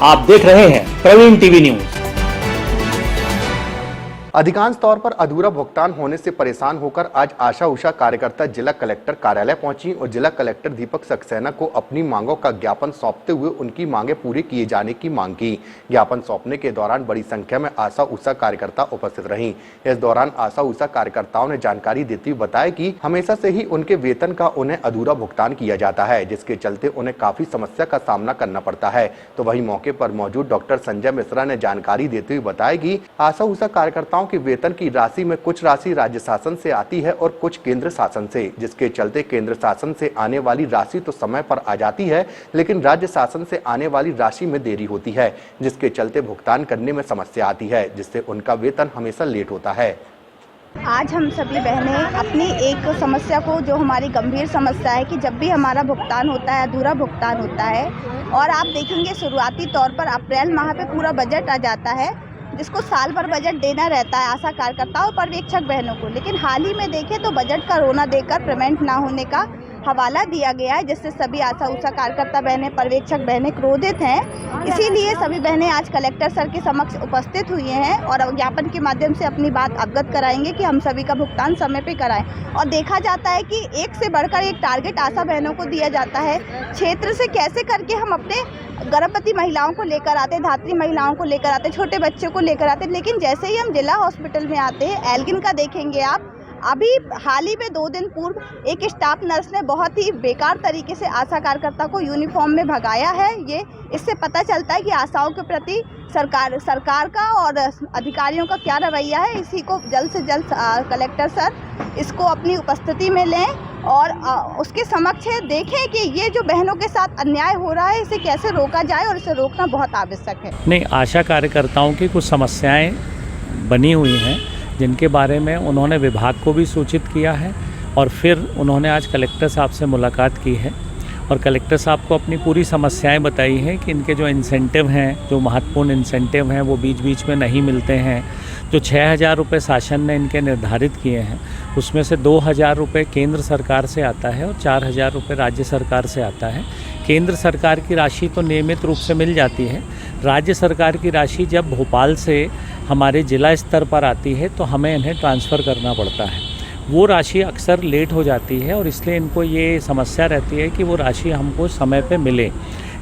आप देख रहे हैं प्रवीण टीवी न्यूज। अधिकांश तौर पर अधूरा भुगतान होने से परेशान होकर आज आशा उषा कार्यकर्ता जिला कलेक्टर कार्यालय पहुंची और जिला कलेक्टर दीपक सक्सेना को अपनी मांगों का ज्ञापन सौंपते हुए उनकी मांगे पूरी किए जाने की मांग की। ज्ञापन सौंपने के दौरान बड़ी संख्या में आशा उषा कार्यकर्ता उपस्थित रहीं। इस दौरान आशा उषा कार्यकर्ताओं ने जानकारी देते हुए बताया कि हमेशा से ही उनके वेतन का उन्हें अधूरा भुगतान किया जाता है, जिसके चलते उन्हें काफी समस्या का सामना करना पड़ता है। तो वही मौके पर मौजूद डॉक्टर संजय मिश्रा ने जानकारी देते हुए बताया कि आशा उषा कार्यकर्ताओं की वेतन की राशि में कुछ राशि राज्य शासन से आती है और कुछ केंद्र शासन से, जिसके चलते केंद्र शासन से आने वाली राशि तो समय पर आ जाती है, लेकिन राज्य शासन से आने वाली राशि में देरी होती है, जिसके चलते भुगतान करने में समस्या आती है, जिससे उनका वेतन हमेशा लेट होता है। आज हम सभी बहनें अपनी एक समस्या को, जो हमारी गंभीर समस्या है कि जब भी हमारा भुगतान होता है, अधूरा भुगतान होता है, और आप देखेंगे शुरुआती तौर पर अप्रैल माह पे पूरा बजट आ जाता है, जिसको साल भर बजट देना रहता है आशा कार्यकर्ताओं और पर्यवेक्षक बहनों को, लेकिन हाल ही में देखें तो बजट का रोना देकर पेमेंट ना होने का हवाला दिया गया है, जिससे सभी आशा उषा कार्यकर्ता बहनें, पर्यवेक्षक बहनें क्रोधित हैं। इसीलिए सभी बहनें आज कलेक्टर सर के समक्ष उपस्थित हुई हैं और ज्ञापन के माध्यम से अपनी बात अवगत कराएंगे कि हम सभी का भुगतान समय पे कराएं। और देखा जाता है कि एक से बढ़कर एक टारगेट आशा बहनों को दिया जाता है। क्षेत्र से कैसे करके हम अपने गर्भवती महिलाओं को लेकर आते, धात्री महिलाओं को लेकर आते, छोटे बच्चों को लेकर आते, लेकिन जैसे ही हम जिला हॉस्पिटल में आते हैं, एल्गिन का देखेंगे आप, अभी हाल ही में 2 दिन पूर्व एक स्टाफ नर्स ने बहुत ही बेकार तरीके से आशा कार्यकर्ता को यूनिफॉर्म में भगाया है। ये इससे पता चलता है कि आशाओं के प्रति सरकार का और अधिकारियों का क्या रवैया है। इसी को जल्द से जल्द कलेक्टर सर इसको अपनी उपस्थिति में लें और उसके समक्ष देखें कि ये जो बहनों के साथ अन्याय हो रहा है, इसे कैसे रोका जाए, और इसे रोकना बहुत आवश्यक है। नहीं, आशा कार्यकर्ताओं की कुछ समस्याएं बनी हुई हैं, जिनके बारे में उन्होंने विभाग को भी सूचित किया है और फिर उन्होंने आज कलेक्टर साहब से मुलाकात की है और कलेक्टर साहब को अपनी पूरी समस्याएं बताई हैं कि इनके जो इंसेंटिव हैं, जो महत्वपूर्ण इंसेंटिव हैं, वो बीच बीच में नहीं मिलते हैं। जो 6,000 रुपये शासन ने इनके निर्धारित किए हैं, उसमें से 2,000 रुपये केंद्र सरकार से आता है और 4,000 रुपये राज्य सरकार से आता है। केंद्र सरकार की राशि तो नियमित रूप से मिल जाती है, राज्य सरकार की राशि जब भोपाल से हमारे ज़िला स्तर पर आती है तो हमें इन्हें ट्रांसफ़र करना पड़ता है। वो राशि अक्सर लेट हो जाती है और इसलिए इनको ये समस्या रहती है कि वो राशि हमको समय पे मिले।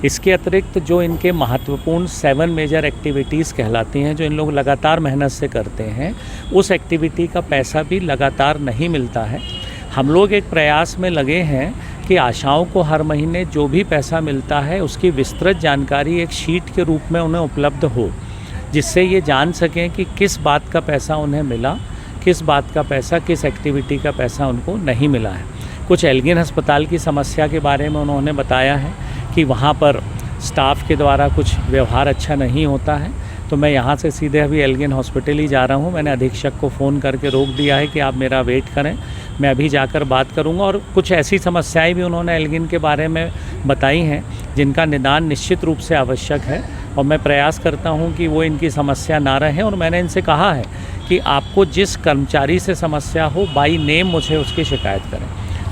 इसके अतिरिक्त जो इनके महत्वपूर्ण 7 मेजर एक्टिविटीज़ कहलाती हैं, जो इन लोग लगातार मेहनत से करते हैं, उस एक्टिविटी का पैसा भी लगातार नहीं मिलता है। हम लोग एक प्रयास में लगे हैं कि आशाओं को हर महीने जो भी पैसा मिलता है उसकी विस्तृत जानकारी एक शीट के रूप में उन्हें उपलब्ध हो, जिससे ये जान सकें कि किस बात का पैसा उन्हें मिला, किस बात का पैसा, किस एक्टिविटी का पैसा उनको नहीं मिला है। कुछ एल्गिन अस्पताल की समस्या के बारे में उन्होंने बताया है कि वहाँ पर स्टाफ के द्वारा कुछ व्यवहार अच्छा नहीं होता है, तो मैं यहाँ से सीधे अभी एल्गिन हॉस्पिटल ही जा रहा हूँ। मैंने अधीक्षक को फ़ोन करके रोक दिया है कि आप मेरा वेट करें, मैं अभी जाकर बात करूँगा। और कुछ ऐसी समस्याएं भी उन्होंने एल्गिन के बारे में बताई हैं जिनका निदान निश्चित रूप से आवश्यक है और मैं प्रयास करता हूँ कि वो इनकी समस्या ना रहे। और मैंने इनसे कहा है कि आपको जिस कर्मचारी से समस्या हो, बाई नेम मुझे उसकी शिकायत करें,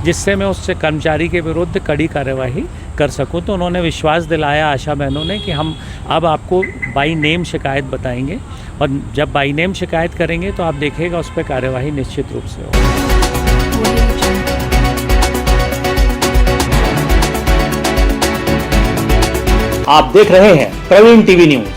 जिससे मैं उससे कर्मचारी के विरुद्ध कड़ी कार्यवाही कर सकूं। तो उन्होंने विश्वास दिलाया आशा बहनों ने कि हम अब आपको बाई नेम शिकायत बताएंगे और जब बाई नेम शिकायत करेंगे तो आप देखिएगा उस पर कार्यवाही निश्चित रूप से होगी। आप देख रहे हैं प्रवीण टीवी न्यूज।